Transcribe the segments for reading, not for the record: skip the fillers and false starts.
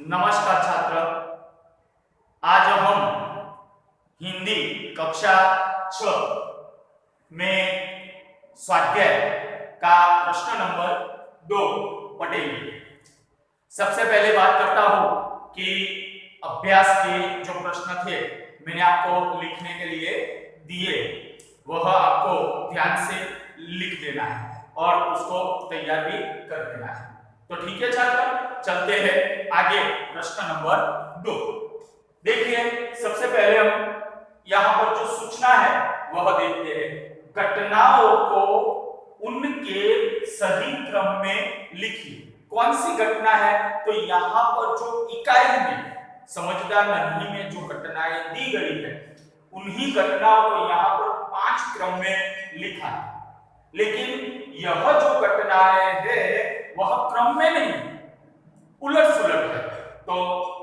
नमस्कार छात्र। आज हम हिंदी कक्षा 6 में स्वाध्याय का प्रश्न नंबर 2 पढ़ेंगे। सबसे पहले बात करता हूं कि अभ्यास के जो प्रश्न थे मैंने आपको लिखने के लिए दिए, वह आपको ध्यान से लिख देना है और उसको तैयार भी कर देना है। तो ठीक है छात्र, चलते हैं आगे। प्रश्न नंबर 2 देखिए। सबसे पहले हम यहां पर जो सूचना है वह देखते हैं। घटनाओं को उनके सही क्रम में लिखिए। कौन सी घटना है? तो यहां पर जो इकाई में समझदार नन्ही में जो घटनाएं दी गई है उन्हीं घटनाओं को यहां पर 5 क्रम में लिखा है, लेकिन यह जो घटनाएं है वह क्रम में नहीं, उलट सुलट है। तो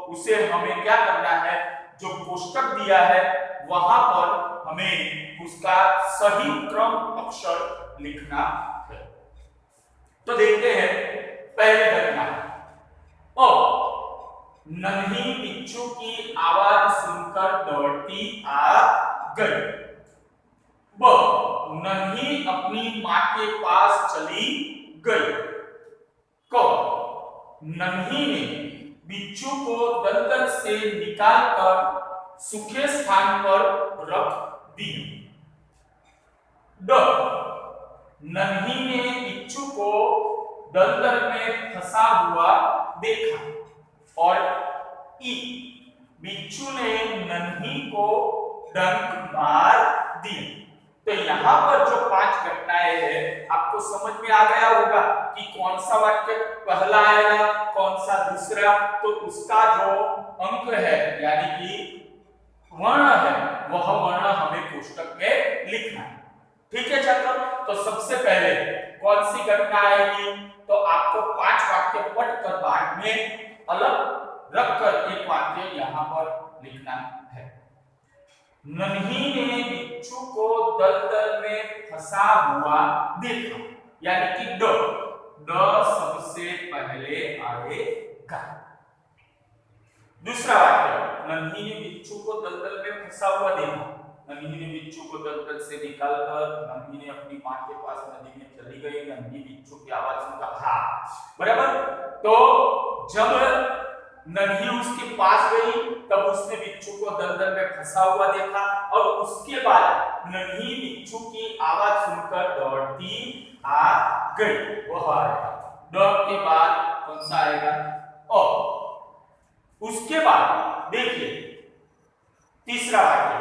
उसे हमें क्या करना है? जो कोष्टक दिया है वहां पर हमें उसका सही क्रम अक्षर लिखना है। तो देखते हैं पहली घटना। ओ नन्ही बिच्छू की आवाज सुनकर दौड़ती आ गई। ब नन्ही अपनी मां के पास चली गई। क नन्ही ने बिच्छू को दलदल से निकालकर सूखे स्थान पर रख दिया। ड नन्ही ने बिच्छू को दलदल में फंसा हुआ देखा। और ई बिच्छू ने नन्ही को डंक मार दिया। तो यहां पर जो 5 घटनाएं हैं आपको समझ में आ गया होगा कि कौन सा वाक्य पहला आएगा, कौन सा दूसरा। तो उसका जो अंक है यानी कि वर्ण है वह वर्ण हमें कोष्टक में लिखना है। ठीक है छात्रों, तो सबसे पहले कौन सी घटना आएगी? तो आपको 5 वाक्य पढ़कर बाद में अलग रखकर एक वाक्य यहां पर लिखना है। नन्ही ने बिच्छू को दलदल में फंसा हुआ देखा, यानी कि ड सबसे पहले आएगा। दूसरा वाक्य, नन्ही ने बिच्छू को दलदल में फंसा हुआ देखा। नन्ही ने बिच्छू को दलदल से निकालकर नन्ही ने अपनी मां के पास नदी में चली गई। नन्ही बिच्छू की आवाज सुनकर बराबर। तो जब नन्ही उसके पास गई तब उसने बिच्छू को दलदल में फंसा हुआ देखा और उसके बाद नन्ही बिच्छू की आवाज सुनकर दौड़ती आ गई। वह आएगा। ड के बाद कौन सा आएगा? ओ। उसके बाद देखिए तीसरा वाक्य।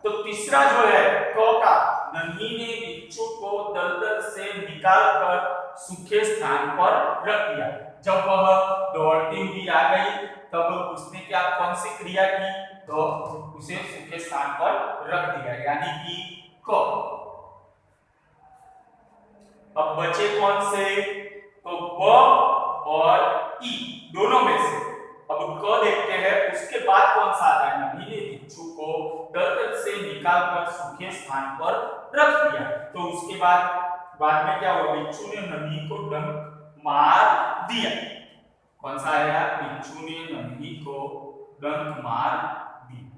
तो तीसरा जो है क का, नन्ही ने बिच्छू को दलदल से निकालकर सूखे स्थान पर रख दिया। जब वह दौड़ती हुई आ गई तब उसने क्या कौन सी क्रिया की? तो उसे सूखे स्थान पर रख दिया, यानी कि क। अब बचे कौन से? तो ब और ई दोनों में से। अब क देखते हैं, उसके बाद कौन सा आता है? नन्ही ने बिच्छू को दलदल से निकालकर सूखे स्थान पर रख दिया। तो उसके बाद में क्या हुआ? बिच्छू ने नन्ही को डंक मार दिया। कौन सा आएगा? बिच्छू ने नन्ही को डंक मार दिया।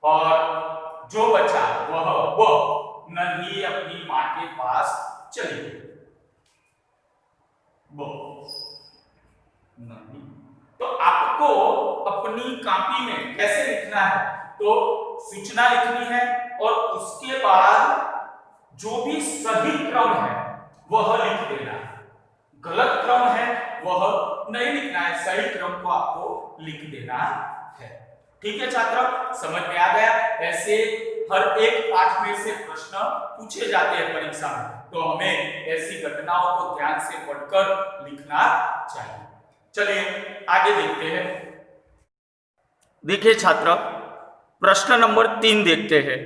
और जो बचा वह नन्ही अपनी मां के पास चली गई। नन्ही। तो आपको अपनी कॉपी में कैसे लिखना है? तो सूचना लिखनी है और उसके बाद जो भी सही क्रम है वह लिख देना है। गलत क्रम है वह नहीं लिखना है, सही क्रम को आपको लिख देना है। ठीक है छात्र, समझ में आ गया? ऐसे हर एक पाठ में से प्रश्न पूछे जाते हैं परीक्षा में, तो हमें ऐसी घटनाओं को ध्यान से पढ़कर लिखना चाहिए। चलिए आगे देखते हैं। देखिए छात्र, प्रश्न नंबर 3 देखते हैं।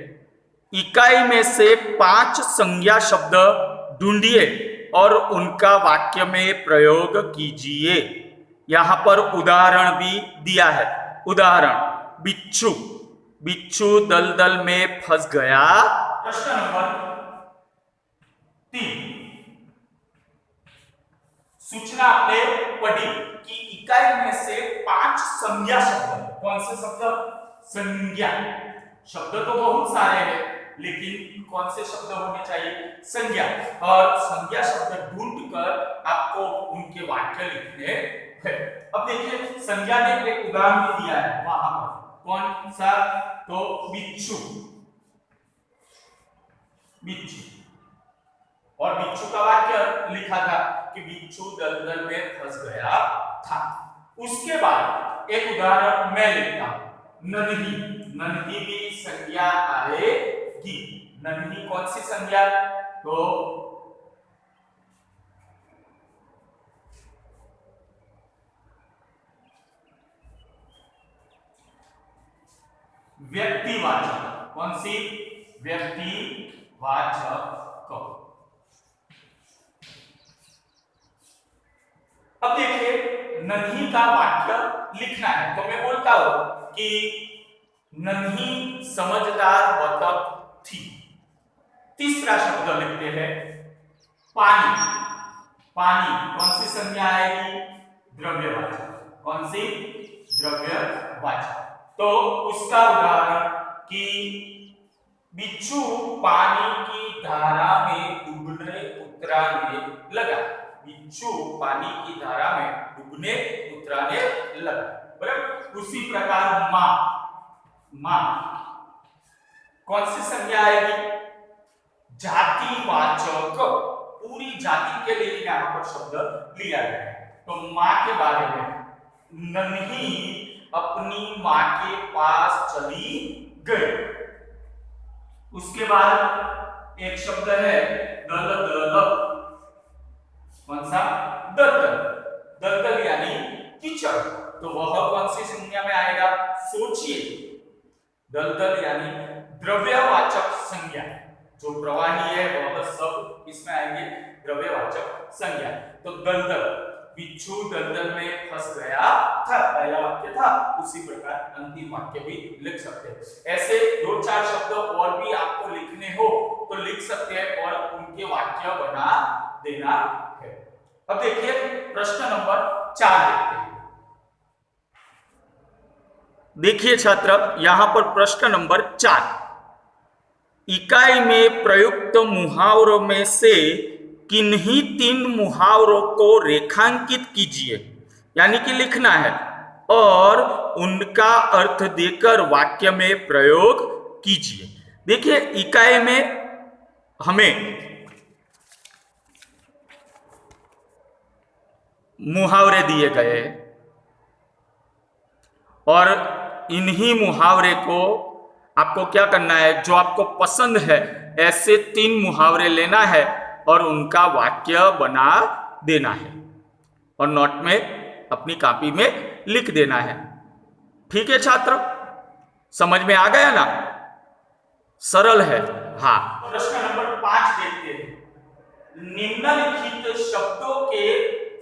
इकाई में से 5 संज्ञा शब्द ढूंढिए और उनका वाक्य में प्रयोग कीजिए। यहां पर उदाहरण भी दिया है। उदाहरण, बिच्छू। बिच्छू दलदल में फंस गया। प्रश्न नंबर 3। सूचना आपने पढ़ी कि इकाई में से 5 संज्ञा शब्द, कौन से शब्द? संज्ञा शब्द तो बहुत सारे हैं, लेकिन कौन से शब्द होने चाहिए? संज्ञा। और संज्ञा शब्द ढूंढकर आपको उनके वाक्य लिखने हैं। अब देखिए संज्ञा ने एक उदाहरण भी दिया है वहां पर, कौन सा? तो बिच्छू, बिच्छू। और बिच्छू का वाक्य लिखा था कि बिच्छू दलदल में फंस गया था। उसके बाद एक उदाहरण मैं लिखता हूं, नन्ही। नन्ही भी संज्ञा आएगी। नन्ही कौन सी संज्ञा? तो व्यक्तिवाचक। कौन सी? व्यक्तिवाचक। अब देखिए नन्ही का वाक्य लिखना है, तो मैं बोलता हूं कि नन्ही समझदार बतख थी। तीसरा शब्द लिखते हैं पानी। पानी कौन सी संज्ञा आएगी? द्रव्यवाचक। कौन सी? द्रव्यवाचक। तो उसका उदाहरण कि बिच्छू पानी की धारा में डूबने उतराने लगा। बिच्छू पानी की धारा में डूबने उतराने लगा, बराबर। उसी प्रकार मां। मां कौन सी संज्ञा आएगी? जातिवाचक। पूरी जाति के लिए यहां पर शब्द लिया गया है। तो मां के बारे में, नन्ही अपनी मां के पास चली गई। उसके बाद एक शब्द है दलदल। कौन सा? दलदल। दलदल यानी कीचड़, तो वह कौन सी संज्ञा में आएगा? सोचिए, दलदल यानी द्रव्यवाचक संज्ञा। जो प्रवाही है वह सब इसमें आएंगे द्रव्यवाचक संज्ञा। तो दलदल, बिच्छू दलदल में फंस गया था, पहला वाक्य था। उसी प्रकार अंतिम वाक्य भी लिख सकते हैं। ऐसे 2-4 शब्द और भी आपको लिखने हो तो लिख सकते हैं और उनके वाक्य बना देना है। अब देखिए प्रश्न नंबर 4 देखते हैं। देखिए छात्र, यहां पर प्रश्न नंबर 4, इकाई में प्रयुक्त मुहावरों में से किन्हीं 3 मुहावरों को रेखांकित कीजिए, यानी कि लिखना है, और उनका अर्थ देकर वाक्य में प्रयोग कीजिए। देखिए इकाई में हमें मुहावरे दिए गए और इन्हीं मुहावरे को आपको क्या करना है? जो आपको पसंद है ऐसे 3 मुहावरे लेना है और उनका वाक्य बना देना है और नोट में अपनी कॉपी में लिख देना है। ठीक है छात्र, समझ में आ गया ना? सरल है। हाँ, प्रश्न नंबर 5 देखते हैं। निम्नलिखित शब्दों के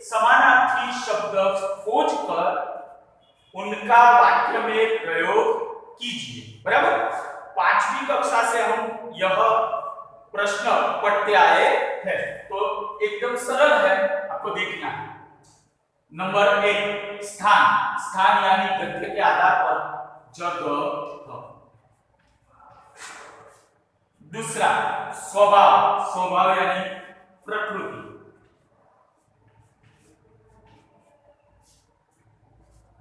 समानार्थी शब्द खोजकर उनका वाक्य में प्रयोग कीजिए, बराबर। 5वीं कक्षा से हम यह प्रश्न पढ़ते आए हैं, तो एकदम सरल है, आपको देखना है। नंबर 1 स्थान। स्थान यानी गद्य के आधार पर जगह। दूसरा स्वभाव। स्वभाव यानी प्रकृति।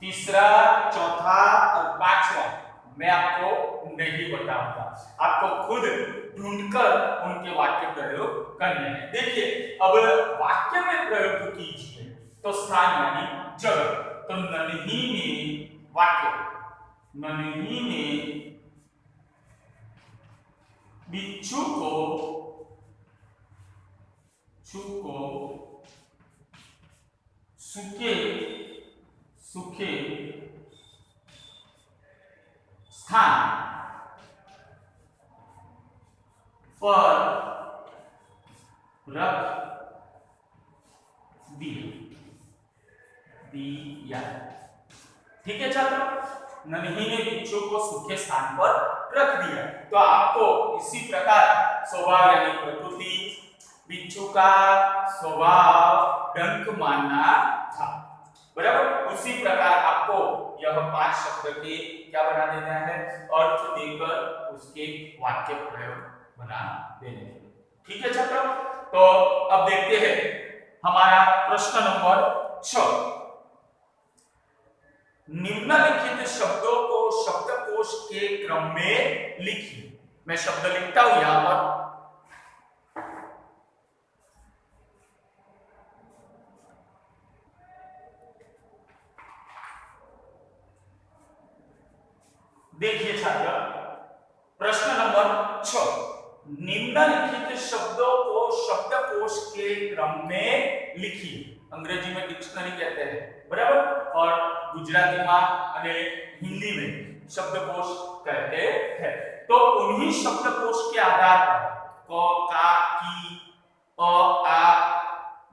तीसरा, चौथा और 5वां मैं आपको नहीं बताऊंगा, आपको खुद ढूंढकर उनके वाक्य प्रयोग करने हैं। देखिए अब वाक्य में प्रयोग कीजिए, तो स्थान यानी जगह। तो नन्ही ने वाक्य, नन्ही ने बिच्छू को सूखे स्थान पर रख दिया। ठीक है छात्र, नन्ही ने बिच्छू को सूखे स्थान पर रख दिया। तो आपको इसी प्रकार स्वभाव यानी प्रकृति, बिच्छू का स्वभाव डंक मारना था। बराबर। उसी प्रकार आपको यह 5 शब्द के क्या बना देना है, अर्थ देकर उसके वाक्य प्रयोग बना देने हैं। ठीक है छात्रों, तो अब देखते हैं हमारा प्रश्न नंबर 6। निम्नलिखित शब्दों को शब्दकोश के क्रम में लिखिए। मैं शब्द लिखता हूं यहां पर। देखिए छात्र, प्रश्न नंबर 6, निम्नलिखित शब्दों को शब्दकोश के क्रम में लिखिए। अंग्रेजी में डिक्शनरी कहते हैं, बराबर, और गुजराती में हिंदी में शब्दकोश कहते हैं। तो उन्हीं शब्दकोश के आधार पर क, का, की, अ, आ,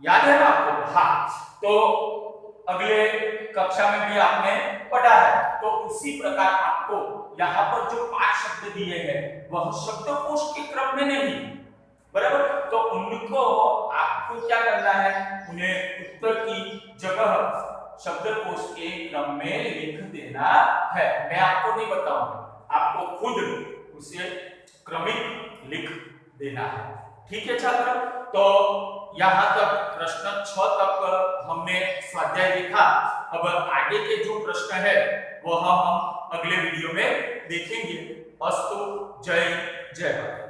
याद है ना आपको? हाँ, तो अगले कक्षा में भी आपने पढ़ा है। तो उसी प्रकार आपको यहाँ पर जो 5 शब्द दिए हैं वह शब्दकोश के क्रम में नहीं, बराबर। तो उनको आपको क्या करना है, उन्हें उत्तर की जगह शब्दकोश के क्रम में लिख देना है। मैं आपको नहीं बताऊंगा, आपको खुद उसे क्रमिक लिख देना है। ठीक है छात्र, तो यहां तक प्रश्न 6 तक हमने स्वाध्याय देखा। अब आगे के जो प्रश्न है वह हम अगले वीडियो में देखेंगे। अस्तु, जय जय।